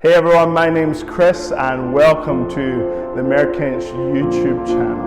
Hey everyone, my name's Chris and welcome to the Merkent's YouTube channel.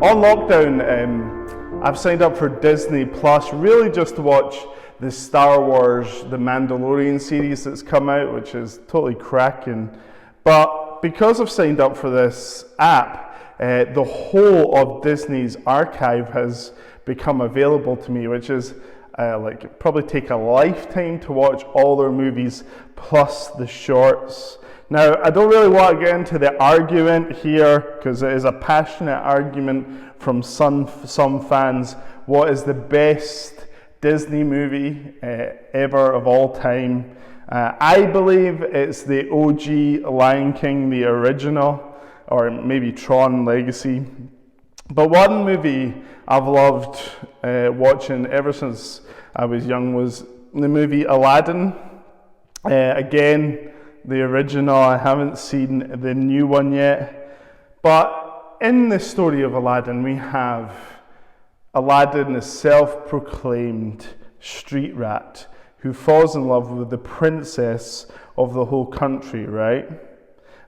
On lockdown, I've signed up for Disney Plus, really just to watch the Star Wars, the Mandalorian series that's come out, which is totally cracking. But because I've signed up for this app, the whole of Disney's archive has become available to me, which is probably take a lifetime to watch all their movies plus the shorts. Now, I don't really want to get into the argument here because it is a passionate argument from some fans. What is the best Disney movie ever of all time? I believe it's the OG Lion King, the original, or maybe Tron Legacy. But one movie I've loved watching ever since I was young was the movie Aladdin. Again, the original. I haven't seen the new one yet. But in the story of Aladdin, we have Aladdin, a self-proclaimed street rat who falls in love with the princess of the whole country, right?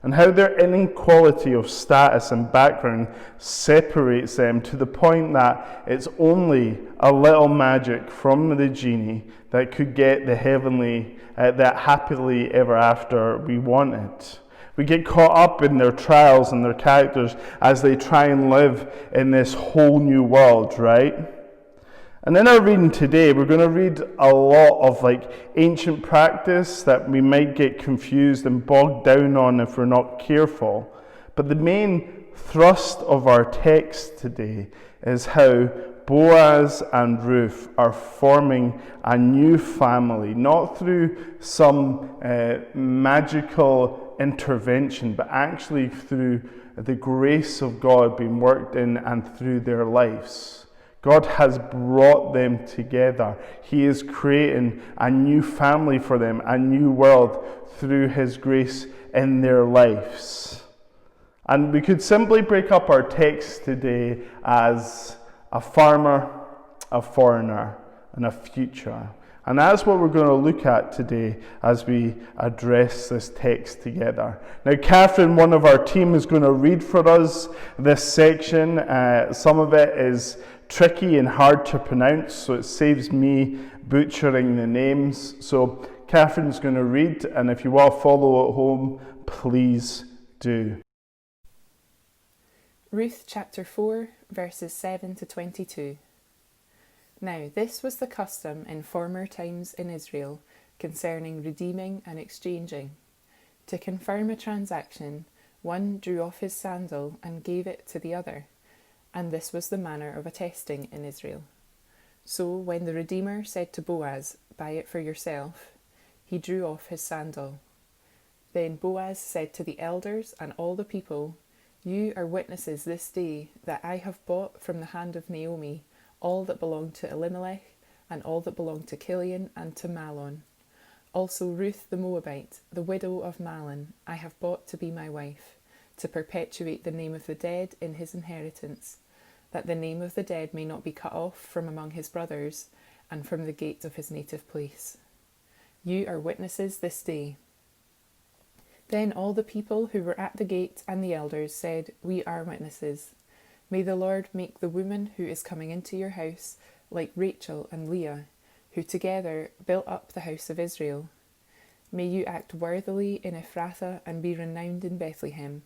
And how their inequality of status and background separates them to the point that it's only a little magic from the genie that could get the heavenly, that happily ever after we wanted. We get caught up in their trials and their characters as they try and live in this whole new world, right? And in our reading today, we're going to read a lot of ancient practice that we might get confused and bogged down on if we're not careful. But the main thrust of our text today is how Boaz and Ruth are forming a new family, not through some magical intervention, but actually through the grace of God being worked in and through their lives. God has brought them together. He is creating a new family for them, a new world through His grace in their lives. And we could simply break up our text today as a farmer, a foreigner, and a future. And that's what we're going to look at today as we address this text together. Now, Catherine, one of our team, is going to read for us this section. Some of it is tricky and hard to pronounce, so it saves me butchering the names. So Catherine's going to read, and if you want to follow at home, please do. Ruth chapter 4, verses 7 to 22. Now this was the custom in former times in Israel concerning redeeming and exchanging. To confirm a transaction, one drew off his sandal and gave it to the other. And this was the manner of attesting in Israel. So when the Redeemer said to Boaz, "Buy it for yourself," he drew off his sandal. Then Boaz said to the elders and all the people, "You are witnesses this day that I have bought from the hand of Naomi all that belonged to Elimelech, and all that belonged to Chilion and to Mahlon. Also Ruth the Moabite, the widow of Mahlon, I have bought to be my wife, to perpetuate the name of the dead in his inheritance, that the name of the dead may not be cut off from among his brothers, and from the gate of his native place. You are witnesses this day." Then all the people who were at the gate and the elders said, "We are witnesses. May the Lord make the woman who is coming into your house like Rachel and Leah, who together built up the house of Israel. May you act worthily in Ephrathah and be renowned in Bethlehem.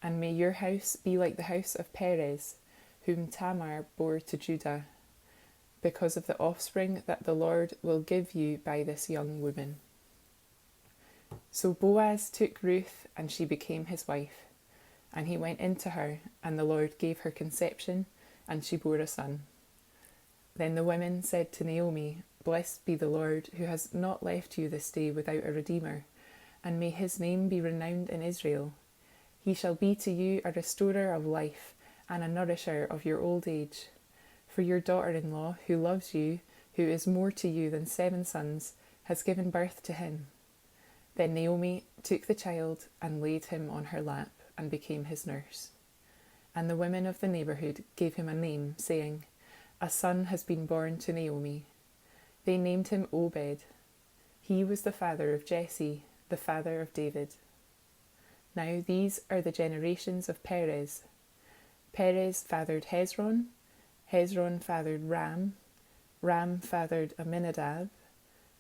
And may your house be like the house of Perez, whom Tamar bore to Judah, because of the offspring that the Lord will give you by this young woman." So Boaz took Ruth, and she became his wife. And he went into her, and the Lord gave her conception, and she bore a son. Then the women said to Naomi, "Blessed be the Lord, who has not left you this day without a redeemer, and may his name be renowned in Israel. He shall be to you a restorer of life, and a nourisher of your old age. For your daughter-in-law, who loves you, who is more to you than 7 sons, has given birth to him." Then Naomi took the child and laid him on her lap and became his nurse. and the women of the neighbourhood gave him a name, saying, "A son has been born to Naomi." They named him Obed. He was the father of Jesse, the father of David. Now these are the generations of Perez. Perez fathered Hezron. Hezron fathered Ram. Ram fathered Amminadab.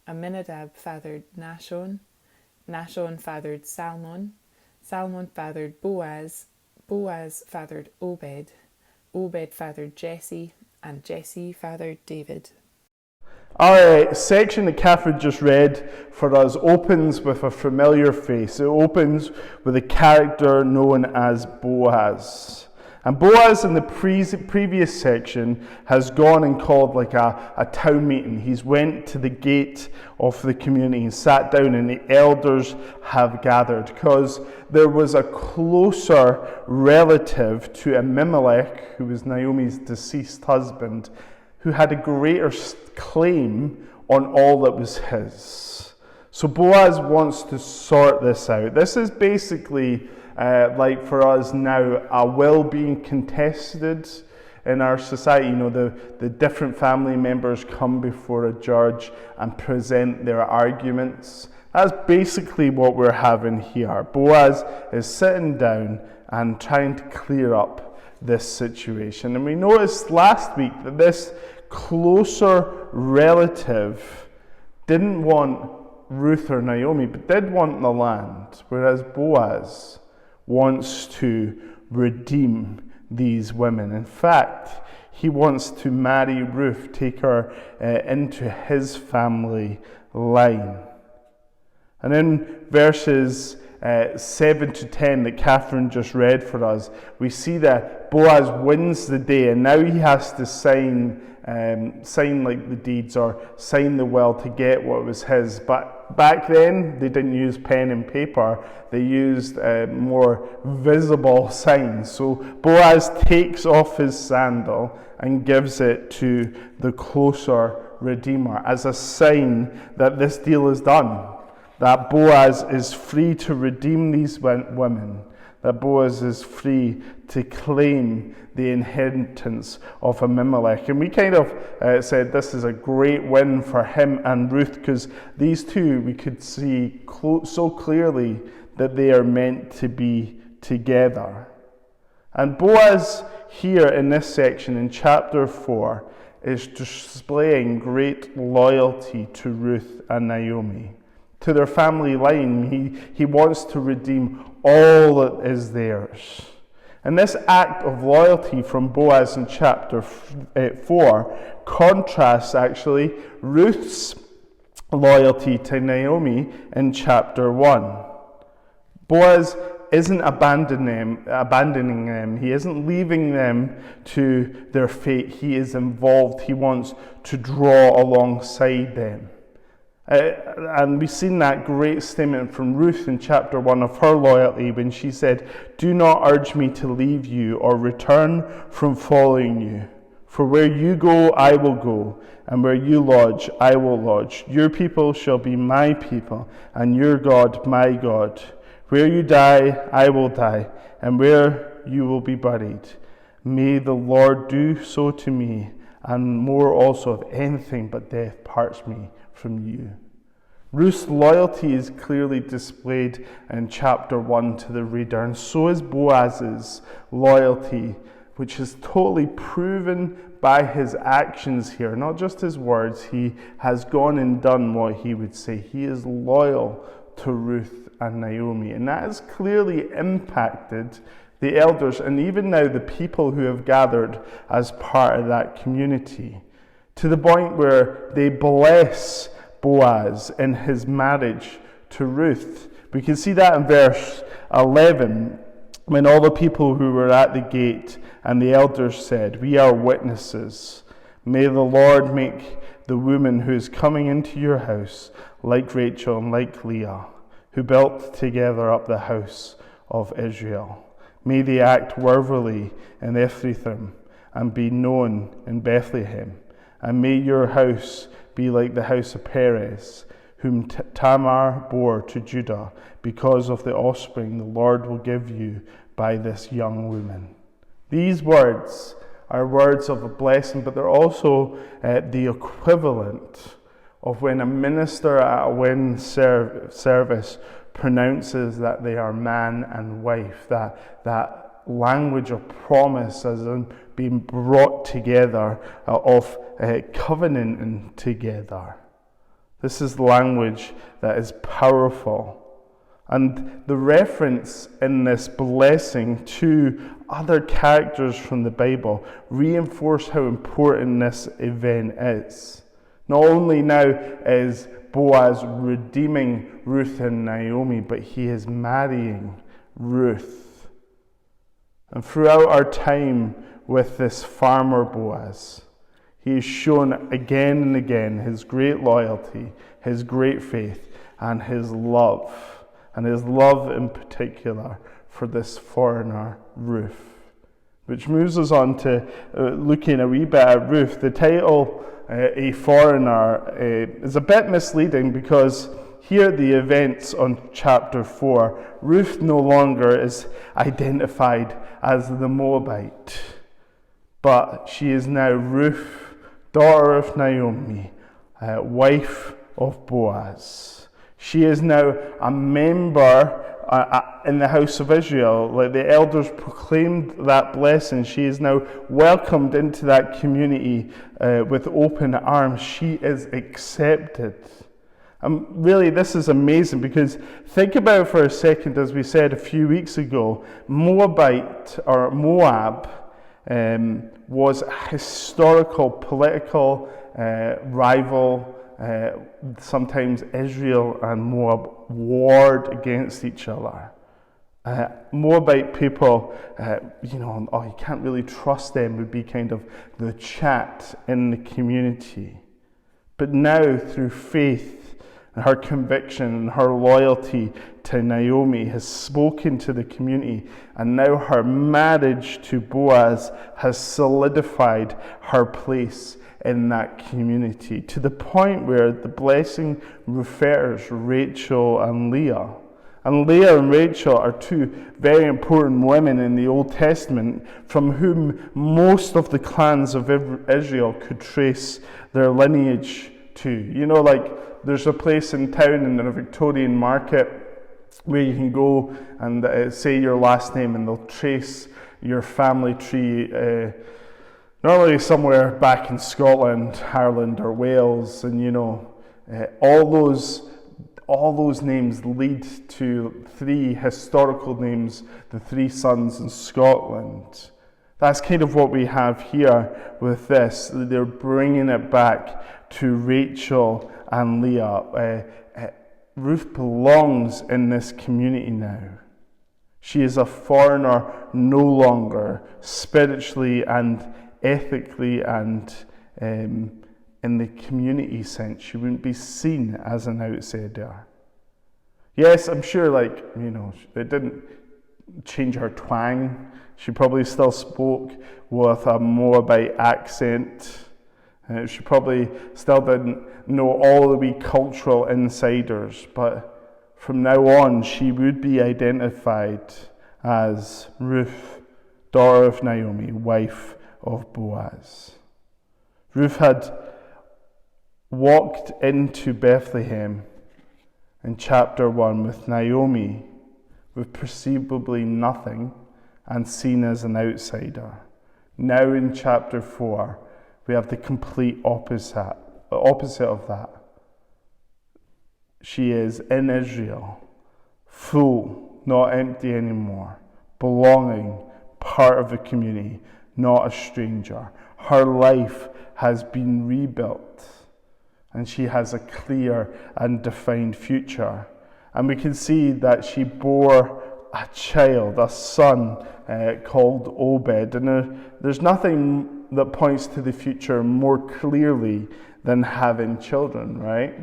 Amminadab fathered Nahshon. Nahshon fathered Salmon. Salmon fathered Boaz. Boaz fathered Obed. Obed fathered Jesse. And Jesse fathered David. Our section that Catherine just read for us opens with a familiar face. It opens with a character known as Boaz. And Boaz in the previous section has gone and called like a town meeting. He's went to the gate of the community and sat down, and the elders have gathered because there was a closer relative to Elimelech, who was Naomi's deceased husband, who had a greater claim on all that was his. So Boaz wants to sort this out. This is basically like for us now, a will being contested in our society. You know, the different family members come before a judge and present their arguments. That's basically what we're having here. Boaz is sitting down and trying to clear up this situation. And we noticed last week that this closer relative didn't want Ruth or Naomi, but did want the land, whereas Boaz wants to redeem these women. In fact, he wants to marry Ruth, take her into his family line. And in verses 7 to 10 that Catherine just read for us, we see that Boaz wins the day, and now he has to sign like the deeds or sign the will to get what was his. But back then they didn't use pen and paper, they used more visible signs. So Boaz takes off his sandal and gives it to the closer redeemer as a sign that this deal is done, that Boaz is free to redeem these women, that Boaz is free to claim the inheritance of Elimelech. And we kind of said this is a great win for him and Ruth, because these two, we could see so clearly that they are meant to be together. And Boaz here in this section in chapter 4 is displaying great loyalty to Ruth and Naomi, to their family line. He wants to redeem all that is theirs. And this act of loyalty from Boaz in chapter 4 contrasts actually Ruth's loyalty to Naomi in chapter 1. Boaz isn't abandoning them. He isn't leaving them to their fate. He is involved. He wants to draw alongside them. And we've seen that great statement from Ruth in chapter 1 of her loyalty when she said, "Do not urge me to leave you or return from following you. For where you go, I will go, and where you lodge, I will lodge. Your people shall be my people, and your God, my God. Where you die, I will die, and where you will be buried. May the Lord do so to me, and more also, if anything but death parts me from you." Ruth's loyalty is clearly displayed in chapter 1 to the reader, and so is Boaz's loyalty, which is totally proven by his actions here, not just his words. He has gone and done what he would say. He is loyal to Ruth and Naomi, and that has clearly impacted the elders and even now the people who have gathered as part of that community, to the point where they bless Boaz in his marriage to Ruth. We can see that in verse 11, when all the people who were at the gate and the elders said, "We are witnesses. May the Lord make the woman who is coming into your house like Rachel and like Leah, who built together up the house of Israel. May they act worthily in Ephrathah and be known in Bethlehem. And may your house be like the house of Perez, whom Tamar bore to Judah, because of the offspring the Lord will give you by this young woman." These words are words of a blessing, but they're also the equivalent of when a minister at a wedding service pronounces that they are man and wife, that language of promise as in being brought together, of covenanting together. This is language that is powerful. And the reference in this blessing to other characters from the Bible reinforce how important this event is. Not only now is Boaz redeeming Ruth and Naomi, but he is marrying Ruth. And throughout our time with this farmer Boaz, he has shown again and again his great loyalty, his great faith, and his love in particular for this foreigner Ruth. Which moves us on to looking a wee bit at Ruth. The title, A Foreigner, is a bit misleading because here at the events on chapter 4, Ruth no longer is identified as the Moabite, but she is now Ruth, daughter of Naomi, wife of Boaz. She is now a member in the house of Israel. Like the elders proclaimed that blessing, she is now welcomed into that community with open arms. She is accepted. Really, this is amazing because think about it for a second, as we said a few weeks ago, Moabite or Moab was a historical, political rival. Sometimes Israel and Moab warred against each other. Moabite people, you can't really trust them, would be kind of the chat in the community. But now, through faith, and her conviction and her loyalty to Naomi has spoken to the community, and now her marriage to Boaz has solidified her place in that community, to the point where the blessing refers Rachel and Leah. And Leah and Rachel are two very important women in the Old Testament from whom most of the clans of Israel could trace their lineage to. There's a place in town in the Victorian market where you can go and say your last name and they'll trace your family tree normally somewhere back in Scotland, Ireland or Wales, and all those names lead to three historical names, the three sons in Scotland. That's kind of what we have here with this. They're bringing it back to Rachel and Leah. Ruth belongs in this community now. She is a foreigner no longer, spiritually and ethically and in the community sense. She wouldn't be seen as an outsider. Yes, I'm sure it didn't change her twang. She probably still spoke with a Moabite accent. She probably still didn't know all the wee cultural insiders, but from now on she would be identified as Ruth, daughter of Naomi, wife of Boaz. Ruth had walked into Bethlehem in chapter 1 with Naomi, with perceivably nothing and seen as an outsider. Now in chapter 4, we have the complete opposite of that. She is in Israel, full, not empty anymore, belonging, part of the community, not a stranger. Her life has been rebuilt, and she has a clear and defined future. And we can see that she bore a child, a son called Obed. And there's nothing that points to the future more clearly than having children, right?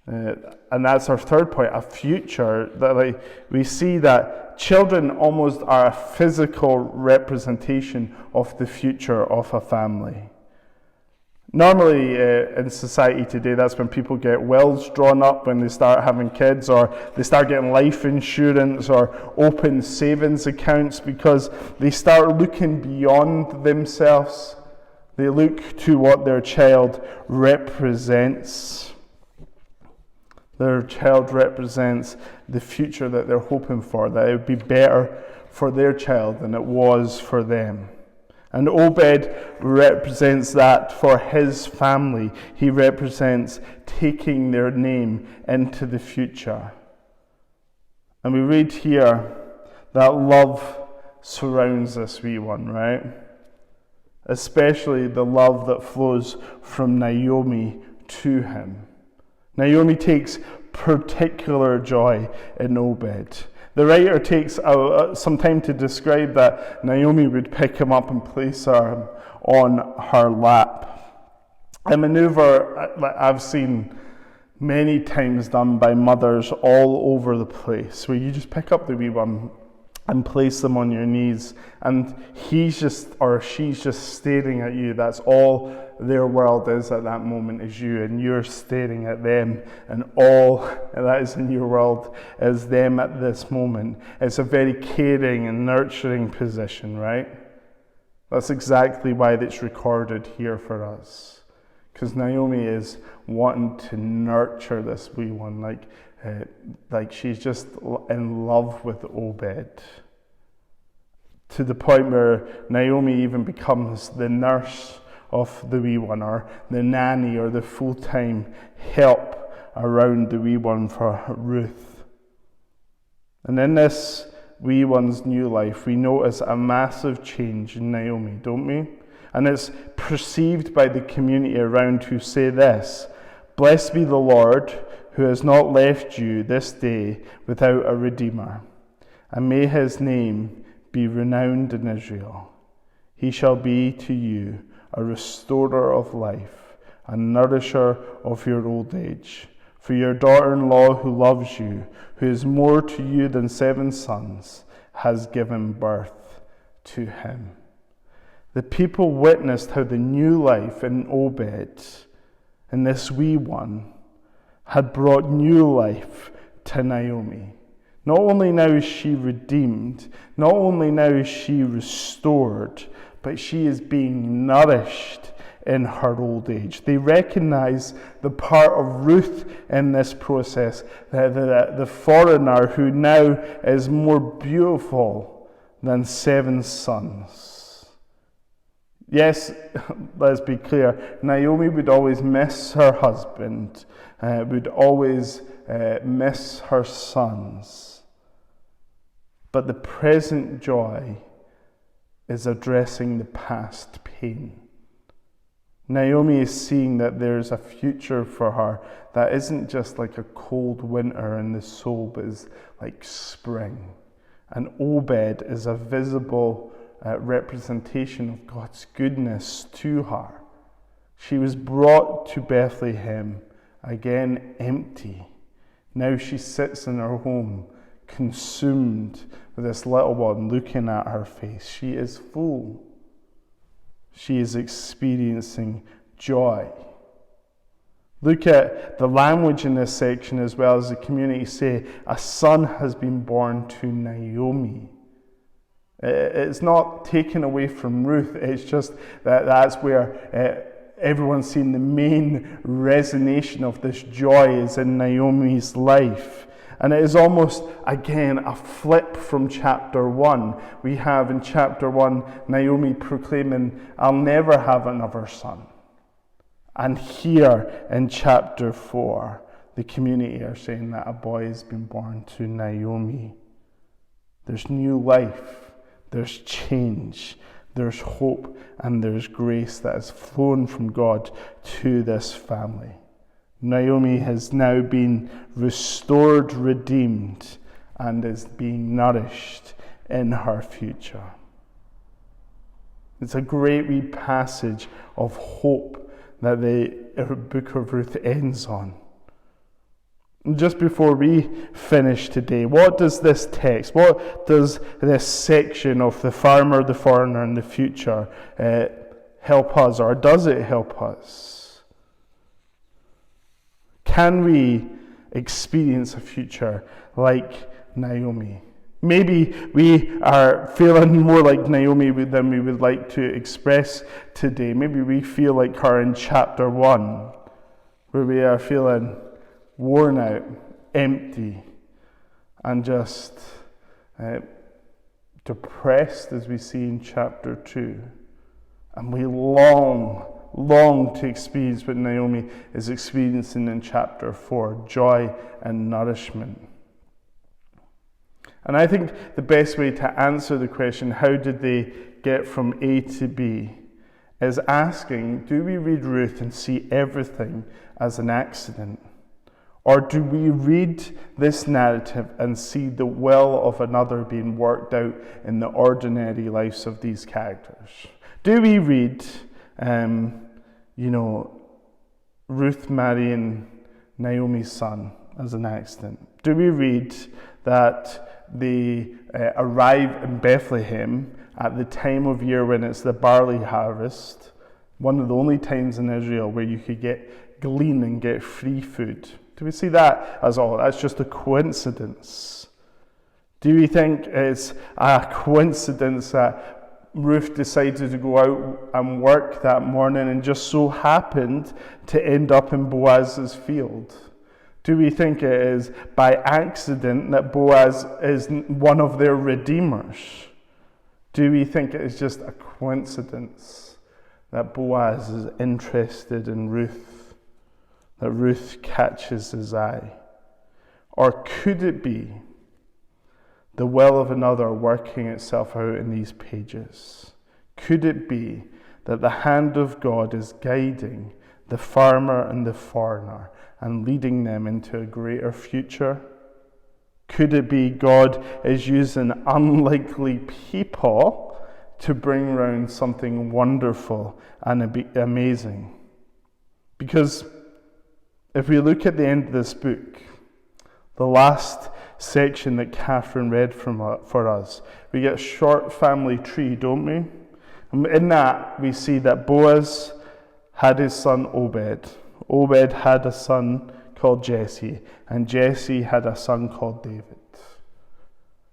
And that's our third point, a future. That we see that children almost are a physical representation of the future of a family. Normally in society today, that's when people get wills drawn up when they start having kids, or they start getting life insurance or open savings accounts, because they start looking beyond themselves. They look to what their child represents. Their child represents the future that they're hoping for, that it would be better for their child than it was for them. And Obed represents that for his family. He represents taking their name into the future. And we read here that love surrounds this wee one, right? Especially the love that flows from Naomi to him. Naomi takes particular joy in Obed. The writer takes some time to describe that Naomi would pick him up and place him on her lap. A maneuver I've seen many times done by mothers all over the place, where you just pick up the wee one and place them on your knees, and he's just, or she's just staring at you. That's all their world is at that moment, is you, and you're staring at them, and all that is in your world is them at this moment. It's a very caring and nurturing position, right? That's exactly why it's recorded here for us, because Naomi is wanting to nurture this wee one, like she's just in love with Obed, to the point where Naomi even becomes the nurse of the wee one, or the nanny, or the full-time help around the wee one for Ruth. And in this wee one's new life, we notice a massive change in Naomi, don't we? And it's perceived by the community around, who say this: "Blessed be the Lord, who has not left you this day without a redeemer, and may his name be renowned in Israel. He shall be to you a restorer of life, a nourisher of your old age. For your daughter-in-law, who loves you, who is more to you than 7 sons, has given birth to him." The people witnessed how the new life in Obed, in this wee one, had brought new life to Naomi. Not only now is she redeemed, not only now is she restored, but she is being nourished in her old age. They recognize the part of Ruth in this process, the foreigner who now is more beautiful than 7 sons. Yes, let's be clear, Naomi would always miss her husband, would always miss her sons. But the present joy is addressing the past pain. Naomi is seeing that there's a future for her that isn't just like a cold winter in the soul, but is like spring. And Obed is a visible representation of God's goodness to her. She was brought to Bethlehem, again empty. Now she sits in her home, consumed with this little one looking at her face. She is full. She is experiencing joy. Look at the language in this section, as well as the community say, a son has been born to Naomi. It's not taken away from Ruth, it's just that's where everyone's seen the main resonation of this joy is in Naomi's life. And it is almost, again, a flip from chapter 1. We have in chapter 1, Naomi proclaiming, "I'll never have another son." And here in chapter 4, the community are saying that a boy has been born to Naomi. There's new life, there's change, there's hope, and there's grace that has flown from God to this family. Naomi has now been restored, redeemed, and is being nourished in her future. It's a great wee passage of hope that the book of Ruth ends on. And just before we finish today, what does this text, what does this section of the farmer, the foreigner, and the future help us, or does it help us? Can we experience a future like Naomi? Maybe we are feeling more like Naomi than we would like to express today. Maybe we feel like her in chapter 1, where we are feeling worn out, empty, and just depressed, as we see in chapter 2. And we long to experience what Naomi is experiencing in chapter 4, joy and nourishment. And I think the best way to answer the question, how did they get from A to B, is asking, do we read Ruth and see everything as an accident? Or do we read this narrative and see the will of another being worked out in the ordinary lives of these characters? Do we read, Ruth marrying Naomi's son as an accident? Do we read that they arrive in Bethlehem at the time of year when it's the barley harvest, one of the only times in Israel where you could glean and get free food? Do we see that as all? That's just a coincidence. Do we think it's a coincidence that Ruth decided to go out and work that morning and just so happened to end up in Boaz's field? Do we think it is by accident that Boaz is one of their redeemers? Do we think it is just a coincidence that Boaz is interested in Ruth, that Ruth catches his eye? Or could it be the will of another working itself out in these pages? Could it be that the hand of God is guiding the farmer and the foreigner and leading them into a greater future? Could it be God is using unlikely people to bring around something wonderful and amazing? Because if we look at the end of this book, the last section that Catherine read for us, we get a short family tree, don't we? And in that, we see that Boaz had his son Obed. Obed had a son called Jesse, and Jesse had a son called David.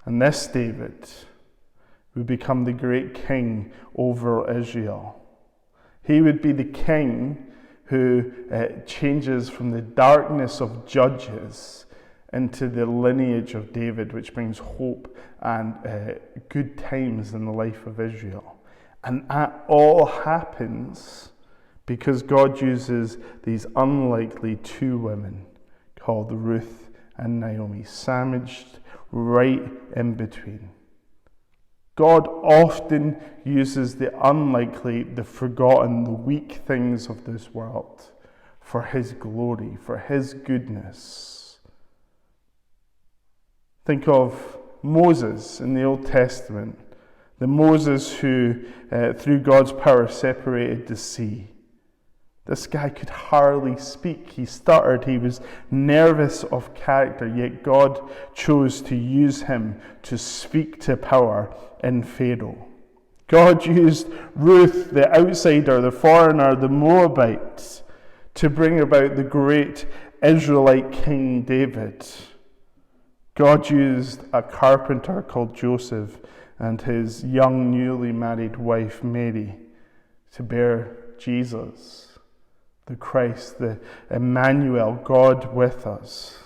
And this David would become the great king over Israel. He would be the king who changes from the darkness of judges into the lineage of David, which brings hope and good times in the life of Israel. And that all happens because God uses these unlikely two women called Ruth and Naomi, sandwiched right in between. God often uses the unlikely, the forgotten, the weak things of this world for His glory, for His goodness. Think of Moses in the Old Testament, the Moses who, through God's power, separated the sea. This guy could hardly speak. He stuttered. He was nervous of character, yet God chose to use him to speak to power in Pharaoh. God used Ruth, the outsider, the foreigner, the Moabite, to bring about the great Israelite King David. God used a carpenter called Joseph and his young, newly married wife, Mary, to bear Jesus, the Christ, the Emmanuel, God with us.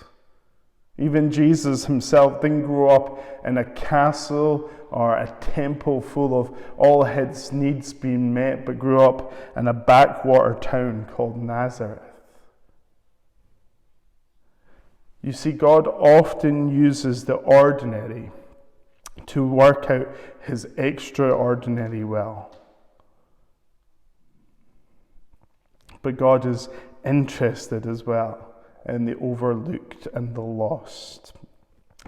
Even Jesus himself didn't grow up in a castle or a temple full of all his needs being met, but grew up in a backwater town called Nazareth. You see, God often uses the ordinary to work out his extraordinary will. But God is interested as well in the overlooked and the lost.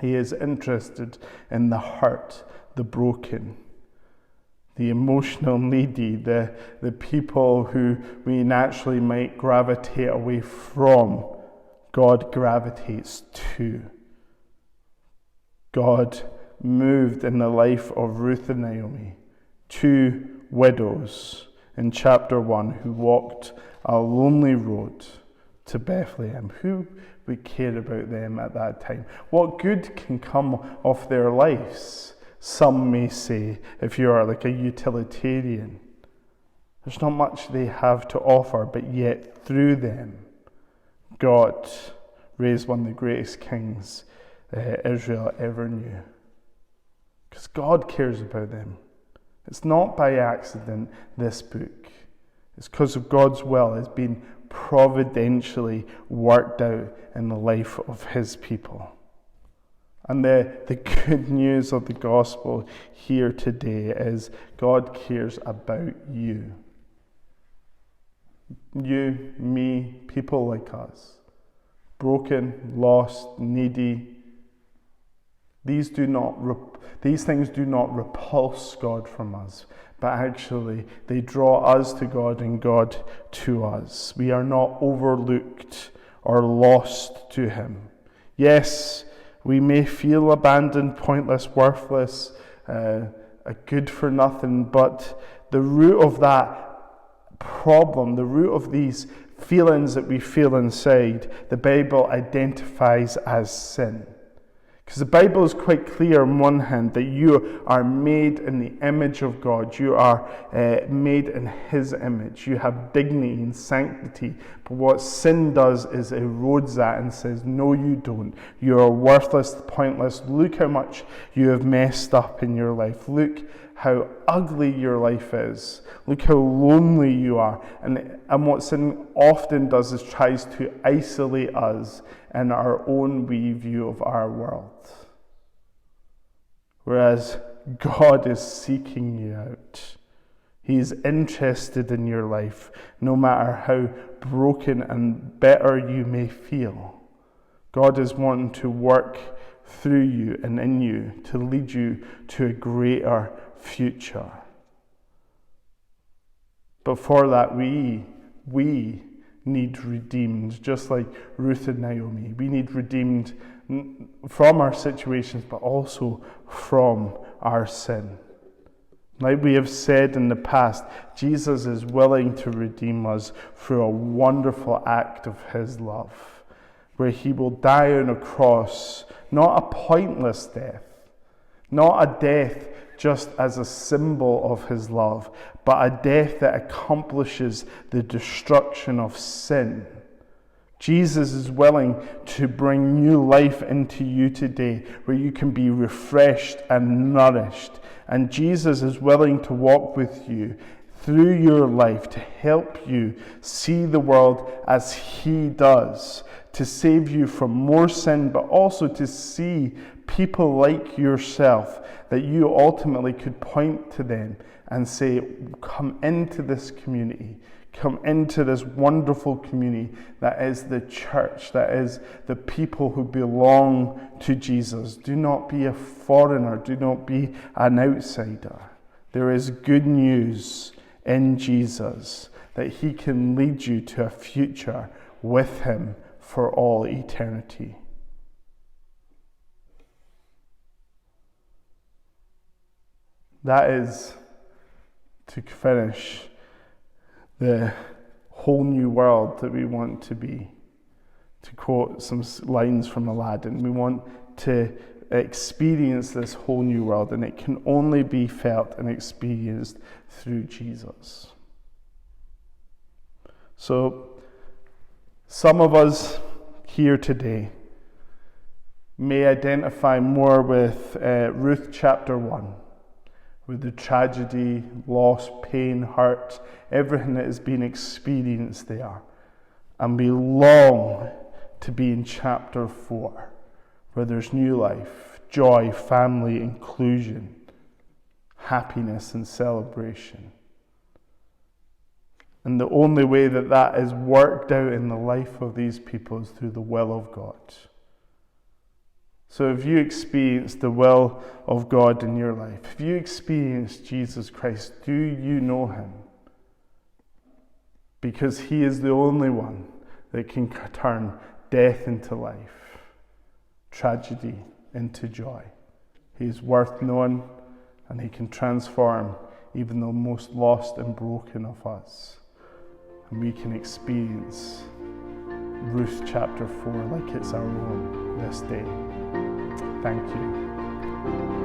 He is interested in the hurt, the broken, the emotional needy, the people who we naturally might gravitate away from. God gravitates to. God moved in the life of Ruth and Naomi, two widows in chapter 1 who walked a lonely road to Bethlehem. Who would care about them at that time? What good can come of their lives? Some may say, if you are like a utilitarian. There's not much they have to offer, but yet through them, God raised one of the greatest kings Israel ever knew. Because God cares about them. It's not by accident, this book. It's because of God's will. It's been providentially worked out in the life of his people. And the good news of the gospel here today is God cares about you. You, me, people like us. Broken, lost, needy. These things do not repulse God from us, but actually they draw us to God and God to us. We are not overlooked or lost to him. Yes, we may feel abandoned, pointless, worthless, a good for nothing, but the root of that problem, the root of these feelings that we feel inside, the Bible identifies as sin. Because the Bible is quite clear on one hand that you are made in the image of God. You are made in his image. You have dignity and sanctity. But what sin does is erodes that and says, no, you don't. You are worthless, pointless. Look how much you have messed up in your life. Look how ugly your life is. Look how lonely you are. And what sin often does is tries to isolate us in our own wee view of our world. Whereas God is seeking you out. He is interested in your life, no matter how broken and bitter you may feel. God is wanting to work through you and in you to lead you to a greater future. But for that, we need redeemed, just like Ruth and Naomi. We need redeemed from our situations, but also from our sin. Like we have said in the past, Jesus is willing to redeem us through a wonderful act of his love, where he will die on a cross, not a pointless death, not a death just as a symbol of his love, but a death that accomplishes the destruction of sin. Jesus is willing to bring new life into you today, where you can be refreshed and nourished. And Jesus is willing to walk with you through your life to help you see the world as he does, to save you from more sin, but also to see people like yourself that you ultimately could point to them and say, come into this community, come into this wonderful community that is the church, that is the people who belong to Jesus. Do not be a foreigner, do not be an outsider. There is good news in Jesus that he can lead you to a future with him for all eternity. That is, to finish, the whole new world that we want to be. To quote some lines from Aladdin, we want to experience this whole new world, and it can only be felt and experienced through Jesus. So, some of us here today may identify more with Ruth chapter 1, with the tragedy, loss, pain, hurt, everything that has been experienced there. And we long to be in chapter 4, where there's new life, joy, family, inclusion, happiness and celebration. And the only way that that is worked out in the life of these people is through the will of God. So if you experience the will of God in your life, if you experience Jesus Christ, do you know him? Because he is the only one that can turn death into life, tragedy into joy. He is worth knowing, and he can transform even the most lost and broken of us. And we can experience Ruth chapter 4 like it's our own this day. Thank you.